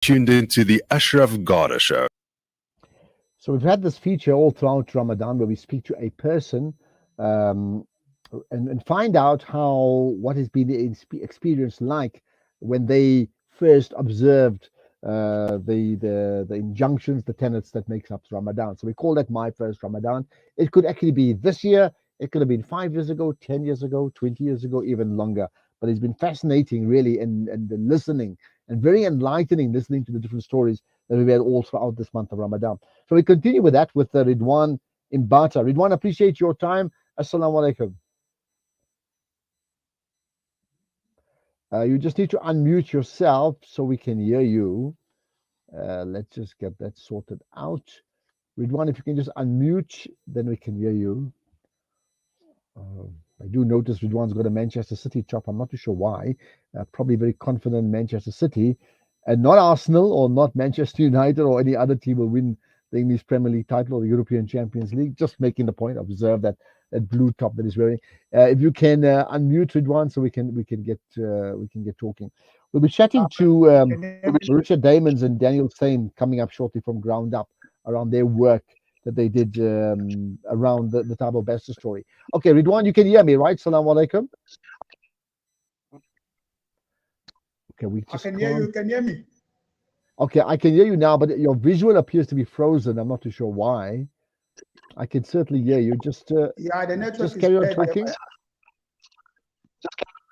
tuned into the Ashraf Garda Show. So we've had this feature all throughout Ramadan where we speak to a person um, and find out what has been the experience like when they first observed the injunctions, the tenets that makes up Ramadan. So we call that my first Ramadan. It could actually be this year. It could have been 5 years ago, 10 years ago, 20 years ago, even longer. But it's been fascinating, really, and listening and very enlightening listening to the different stories that we've had all throughout this month of Ramadan. So we continue with that with Ridwaan Mbatha. Ridwaan, appreciate your time. Assalamu alaikum. You just need to unmute yourself so we can hear you. Let's just get that sorted out. Ridwaan, if you can just unmute, then we can hear you. I do notice Ridwaan's got a Manchester City chop. I'm not too sure why. Probably very confident Manchester City, and not Arsenal or not Manchester United or any other team will win the English Premier League title or the European Champions League. Just making the point. Observe that blue top that he's wearing. If you can unmute Ridwaan, so we can get talking. We'll be chatting to Richard Damons and Daniel Sain coming up shortly from Ground Up around their work that they did around the Thabo Bester story. Okay, Ridwaan, you can hear me, right? Salaam alaikum. Okay, we just I can hear you. Can you hear me? Okay, I can hear you now, but your visual appears to be frozen. I'm not too sure why. I can certainly hear you. Just yeah, the network just is carry on bad. talking.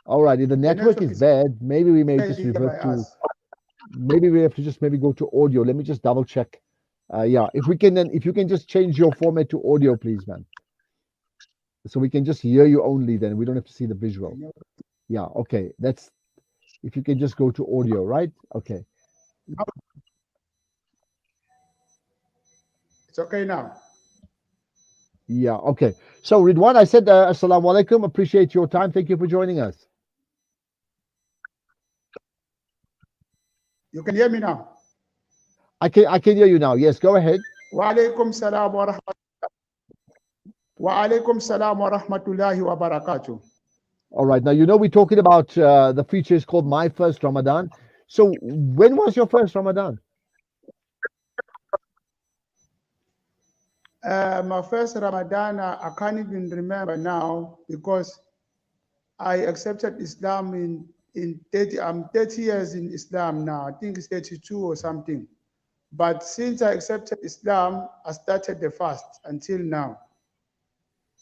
All right, if the network is bad, maybe we may just revert to. Maybe we have to just maybe go to audio. Let me just double check. Yeah, if you can just change your format to audio, please, man. So we can just hear you only. Then we don't have to see the visual. Yeah. Okay. That's. If you can just go to audio, right? Okay. It's okay now. Yeah. Okay. So Ridwaan, I said assalamu alaikum. Appreciate your time. Thank you for joining us. You can hear me now. I can hear you now. Yes. Go ahead. Wa alaikum salam wa rahmatullahi wa barakatuh. All right. Now, we're talking about the feature is called My First Ramadan. So, when was your first Ramadan? My first Ramadan, I can't even remember now because I accepted Islam in 30. I'm 30 years in Islam now. I think it's 32 or something. But since I accepted Islam, I started the fast until now.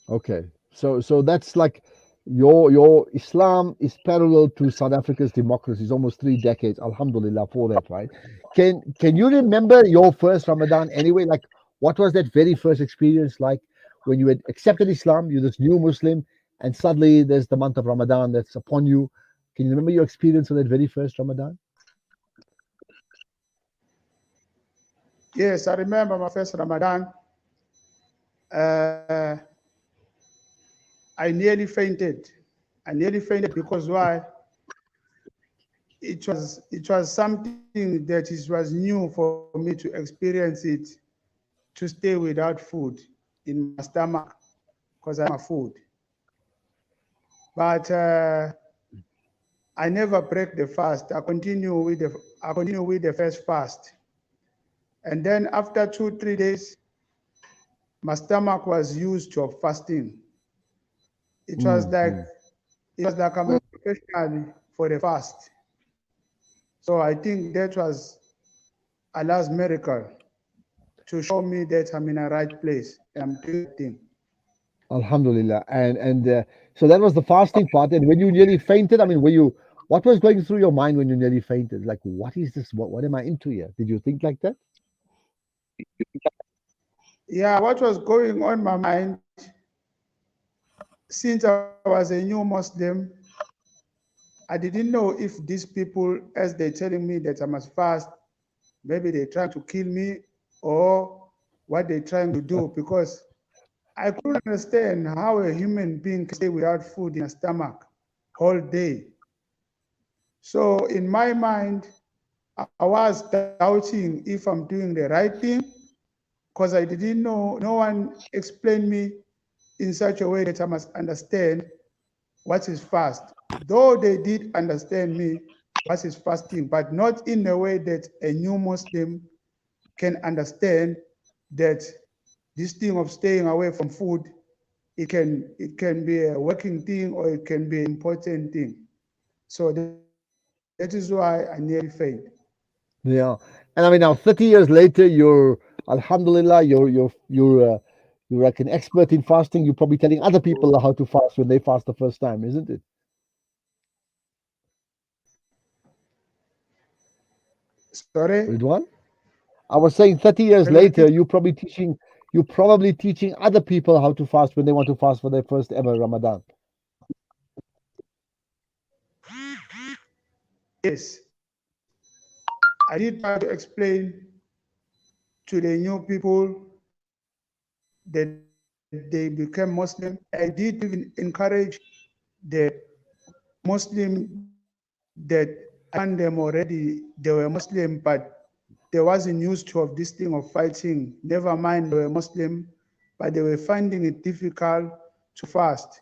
Okay. So that's like your Islam is parallel to South Africa's democracy. It's almost 3 decades. Alhamdulillah for that, right? Can you remember your first Ramadan anyway? Like, what was that very first experience like when you had accepted Islam? You're this new Muslim, and suddenly there's the month of Ramadan that's upon you. Can you remember your experience of that very first Ramadan? Yes, I remember my first Ramadan. I nearly fainted. I nearly fainted because why? It was something that was new for me to experience it, to stay without food in my stomach because I'm a food. But I never break the fast. I continue with the first fast, and then after 2-3 days, my stomach was used to fasting. It was like I'm a professional for the fast. So I think that was Allah's miracle to show me that I'm in the right place and I'm doing the thing. Alhamdulillah. And so that was the fasting part. And when you nearly fainted, I mean, what was going through your mind when you nearly fainted? Like, what is this? What am I into here? Did you think like that? Yeah, what was going on in my mind, since I was a new Muslim, I didn't know if these people, as they're telling me that I must fast, maybe they're trying to kill me or what they're trying to do, because I couldn't understand how a human being can stay without food in a stomach whole day. So in my mind, I was doubting if I'm doing the right thing because I didn't know, no one explained me in such a way that I must understand what is fast. Though they did understand me, what is fasting, but not in a way that a new Muslim can understand that this thing of staying away from food, it can be a working thing or it can be an important thing. So that is why I nearly failed. Yeah, and I mean now 30 years later, you're Alhamdulillah, you're like an expert in fasting. You're probably telling other people how to fast when they fast the first time, isn't it, Sorry, Ridwan? I was saying 30 years can you later, repeat? you're probably teaching other people how to fast when they want to fast for their first ever Ramadan. Yes, I did try to explain to the new people that they became Muslim. I did even encourage the Muslim that I found them already, they were Muslim, but they wasn't used to of this thing of fighting. Never mind they were Muslim, but they were finding it difficult to fast.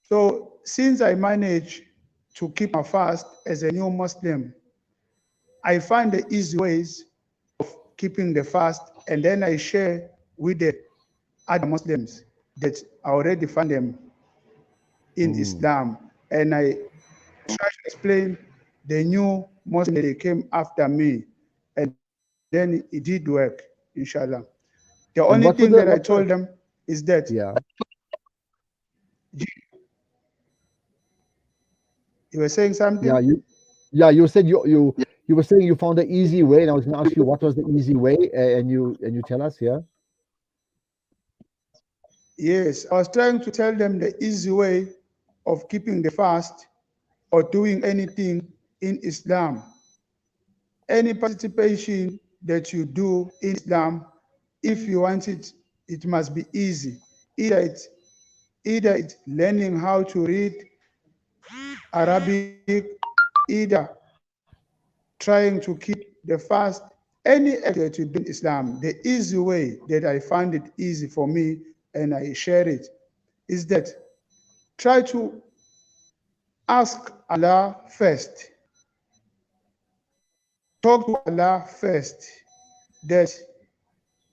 So since I managed to keep my fast as a new Muslim, I find the easy ways keeping the fast, and then I share with the other Muslims that I already find them in Mm. Islam. And I try to explain the new Muslim that they came after me. And then it did work, inshallah. The only thing And that I told what them were is that yeah you were saying yeah something? you said you were saying you found the easy way, and I was going to ask you what was the easy way, and you tell us, yeah. Yes, I was trying to tell them the easy way of keeping the fast or doing anything in Islam. Any participation that you do in Islam, if you want it, it must be easy. Either it's either it's learning how to read Arabic, either trying to keep the fast, any act that you do in Islam, the easy way that I find it easy for me and I share it is that try to ask Allah first, talk to Allah first, that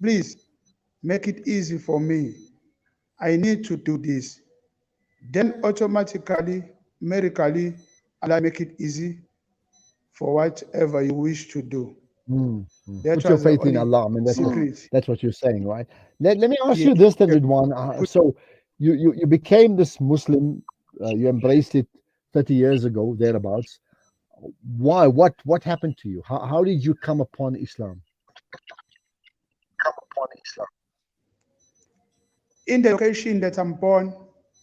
please make it easy for me. I need to do this. Then automatically, medically, Allah make it easy for whatever you wish to do. That Put your was the faith in only Allah. I mean, secret. that's what you're saying, right? Let me ask Yeah, you this then, yeah. Ridwan. Put So you became this Muslim, you embraced it 30 years ago, thereabouts. Why? What happened to you? How did you come upon Islam? in the location that I'm born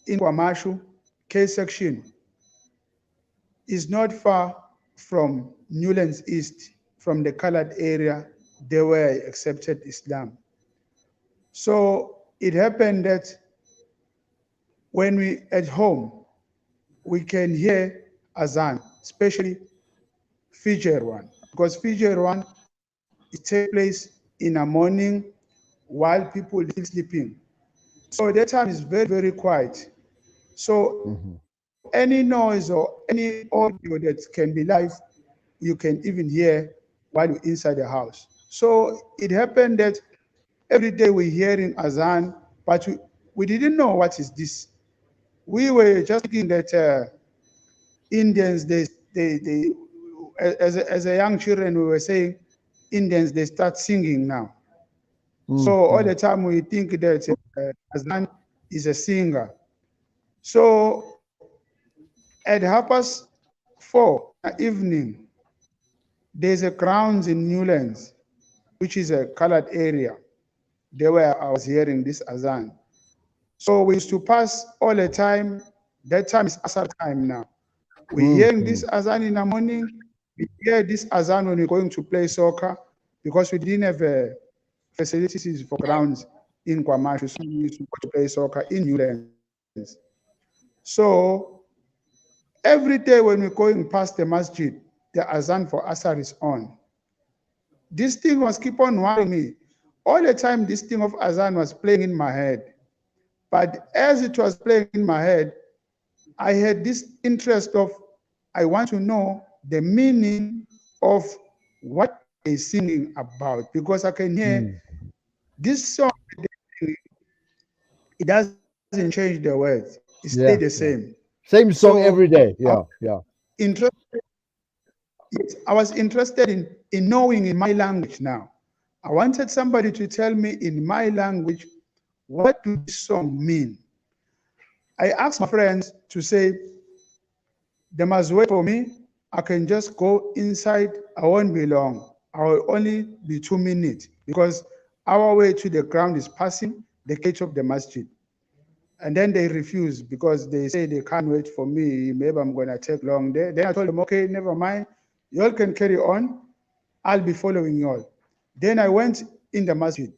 in Kwamashu, K section, is not far from Newlands East, from the colored area, there where I accepted Islam. So it happened that when we at home, we can hear Azan, especially Fijr one, because Fijr one it takes place in the morning while people are still sleeping. So that time is very, very quiet. So Hmm. any noise or any audio that can be live, you can even hear while you're inside the house. So it happened that every day we're hearing Azan, but we didn't know what is this. We were just thinking that Indians, they as a young children, we were saying Indians, they start singing now. So all Mm-hmm. the time we think that Azan is a singer. So at 4:30 in the evening, there's a grounds in Newlands, which is a colored area. There where I was hearing this Azan. So we used to pass all the time. That time is Asar time now. We're hearing Mm-hmm. this Azan in the morning. We hear this Azan when we're going to play soccer because we didn't have facilities for grounds in Kwamashu. So we used to go to play soccer in Newlands. So every day when we're going past the masjid, the Azan for Asar is on. This thing was keep on worrying me. All the time, this thing of Azan was playing in my head. But as it was playing in my head, I had this interest of, I want to know the meaning of what they're singing about, because I can hear this song, it doesn't change the words, it stay the Yeah, same. yeah. Same song So every day. I Yeah, yeah. interested, yes, I was interested in knowing in my language now. I wanted somebody to tell me in my language, what do this song mean? I asked my friends to say, they must wait for me. I can just go inside. I won't be long. I will only be 2 minutes because our way to the ground is passing the gate of the masjid. And then they refuse because they say they can't wait for me. Maybe I'm going to take long. Then I told them, okay, never mind. You all can carry on. I'll be following you all. Then I went in the masjid.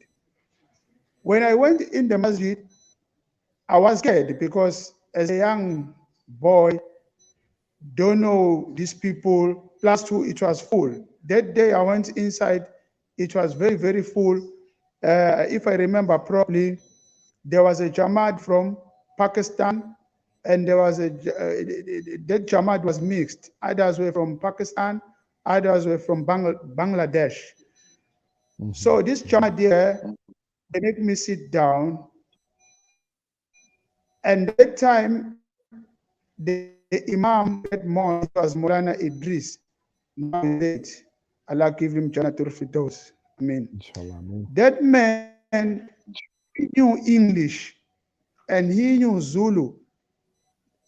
When I went in the masjid, I was scared because as a young boy, don't know these people. Plus two, it was full. That day I went inside, it was very, very full. If I remember properly, there was a Jamaat from Pakistan, and there was that Jamaat was mixed. Others were from Pakistan, others were from Bangladesh. So this Jamaat there, they make me sit down, and that time the Imam of that mosque was Mulana Idris. Now he's dead. Allah give him Janatul Firdaus. I mean, Inshallah. Amen. that man, he knew English and he knew Zulu.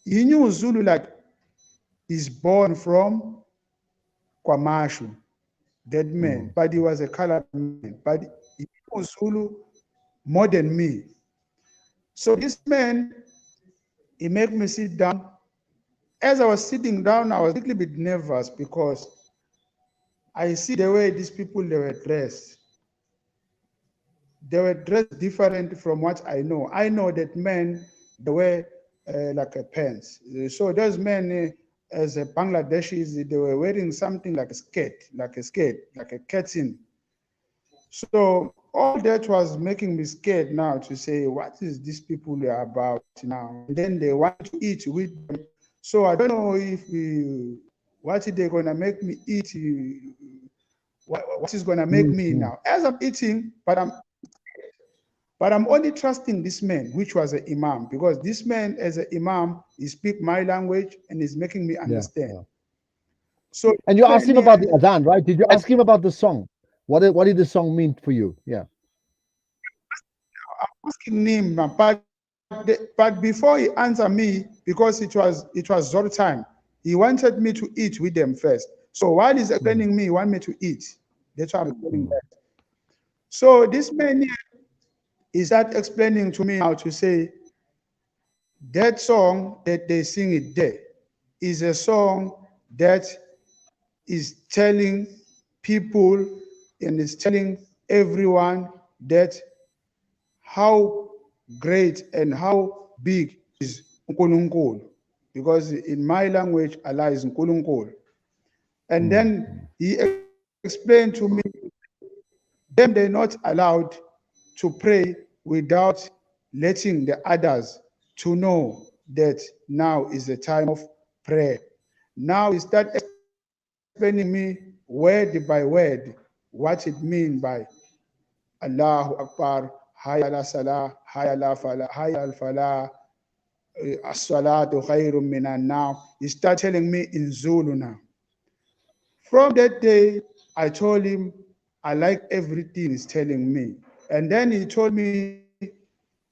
He knew Zulu like he's born from Kwamashu, that man, but he was a colored man. But he knew Zulu more than me. So this man, he made me sit down. As I was sitting down, I was a little bit nervous because I see the way these people they were dressed. They were dressed different from what I know. I know that men they wear like a pants. So those men, as a Bangladeshis, they were wearing something like a skirt, like a curtain. So all that was making me scared now to say, what is these people are about now? And then they want to eat with them. So I don't know if what they're gonna make me eat. What is gonna make me now? As I'm eating, but I'm only trusting this man, which was an imam, because this man, as an imam, he speak my language and is making me Yeah, understand. yeah. So And you asked him yeah, about the Adhan, right? Did you ask him about the song? What did the song mean for you? Yeah. asking him, but before he answered me, because it was Zor time, he wanted me to eat with them first. So while he's explaining me, he want me to eat. That's why I'm explaining that. So this man here is that explaining to me how to say that song that they sing it there is a song that is telling people and is telling everyone that how great and how big is Nkulunkulu. Because in my language, Allah is Nkulunkulu. And then he explained to me, them they're not allowed to pray without letting the others to know that now is the time of prayer. Now he started explaining me word by word what it means by Allahu Akbar, Hayya ala Salah, Hayya ala Falah, Hayya al Falah, As-salatu khairun minan now. He started telling me in Zulu now. From that day, I told him I like everything he's telling me. And then he told me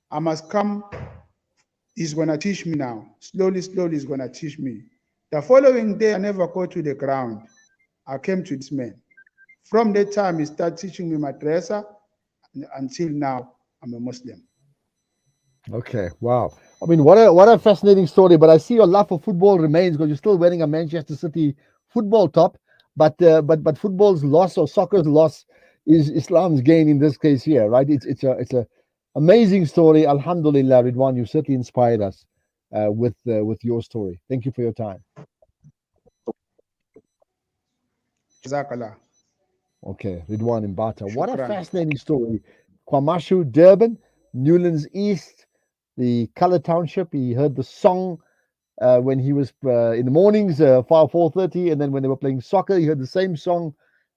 I must come. He's going to teach me now. Slowly, slowly, he's going to teach me. The following day, I never go to the ground. I came to this man. From that time, he started teaching me madrasa. Until now, I'm a Muslim. Okay. Wow. I mean, what a fascinating story. But I see your love for football remains because you're still wearing a Manchester City football top. But football's loss or soccer's loss is Islam's gain in this case here, right? It's a amazing story. Alhamdulillah, Ridwan, you certainly inspired us with your story. Thank you for your time. Jazakallah. Okay, Ridwan Mbatha. What a Shukran. fascinating story. Kwamashu, Durban, Newlands East, the Color Township. He heard the song when he was in the mornings, 4:30, and then when they were playing soccer, he heard the same song,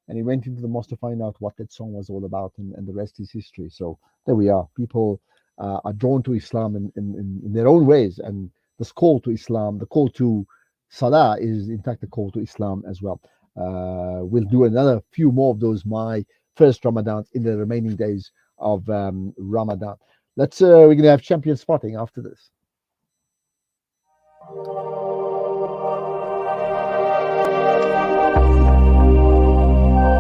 and he went into the mosque to find out what that song was all about, and the rest is history. So there we are. People are drawn to Islam in their own ways, and this call to Islam, the call to Salah, is in fact a call to Islam as well. We'll do another few more of those my first Ramadans in the remaining days of Ramadan. We're going to have champion spotting after this.